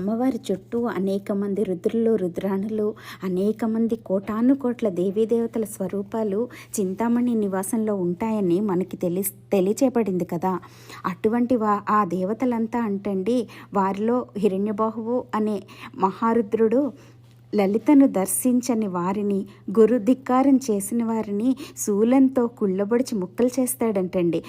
అమ్మవారి చుట్టూ అనేక మంది రుద్రులు రుద్రాణులు, అనేక మంది కోటాను కోట్ల దేవీదేవతల స్వరూపాలు చింతామణి నివాసంలో ఉంటాయని మనకి తెలియచేయబడింది కదా. అటువంటి ఆ దేవతలంతా అంటండి, వారిలో హిరణ్యబాహువు అనే మహారుద్రుడు లలితను దర్శించని వారిని, గురుధిక్కారం చేసిన వారిని శూలంతో కుళ్ళబొడిచి ముక్కలు చేస్తాడంటండి.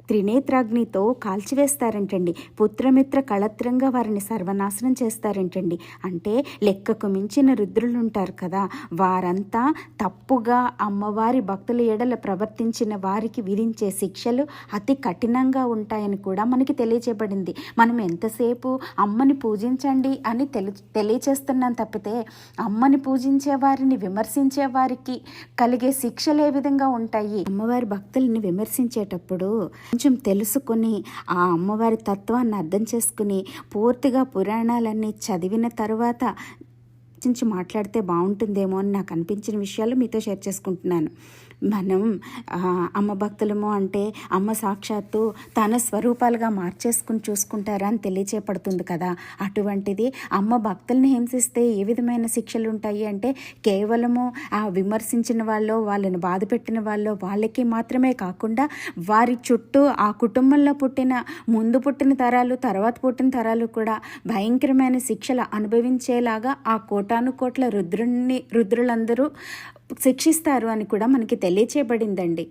త్రినేత్రాగ్నితో కాల్చివేస్తారంటండి. పుత్రమిత్ర కళత్రంగా వారిని సర్వనాశనం చేస్తారంటండి. అంటే లెక్కకు మించిన రుద్రులు ఉంటారు కదా, వారంతా తప్పుగా అమ్మవారి భక్తుల ఎడల ప్రవర్తించిన వారికి విధించే శిక్షలు అతి కఠినంగా ఉంటాయని కూడా మనకి తెలియచేయబడింది. మనం ఎంతసేపు అమ్మని పూజించండి అని తెలియచేస్తున్నాం తప్పితే, అమ్మని పూజించే వారిని విమర్శించే వారికి కలిగే శిక్షలు ఏ విధంగా ఉంటాయి? అమ్మవారి భక్తుల్ని విమర్శించేటప్పుడు కొంచెం తెలుసుకుని, ఆ అమ్మవారి తత్వాన్ని అర్థం చేసుకుని, పూర్తిగా పురాణాలన్నీ చదివిన తర్వాత మాట్లాడితే బాగుంటుందేమో అని నాకు అనిపించిన విషయాలు మీతో షేర్ చేసుకుంటున్నాను. మనం అమ్మ భక్తులము అంటే అమ్మ సాక్షాత్తు తన స్వరూపాలుగా మార్చేసుకుని చూసుకుంటారా అని తెలియచేపడుతుంది కదా. అటువంటిది అమ్మ భక్తుల్ని హింసిస్తే ఏ విధమైన శిక్షలు ఉంటాయి అంటే, కేవలము ఆ విమర్శించిన వాళ్ళు, వాళ్ళని బాధ పెట్టిన వాళ్ళు, వాళ్ళకి మాత్రమే కాకుండా వారి చుట్టూ ఆ కుటుంబంలో ముందు పుట్టిన తరాలు, తర్వాత పుట్టిన తరాలు కూడా భయంకరమైన శిక్షలు అనుభవించేలాగా ఆ కోటానుకోట్ల రుద్రులందరూ శిక్షిస్తారు అని కూడా మనకి తెలియచేయబడిందండి.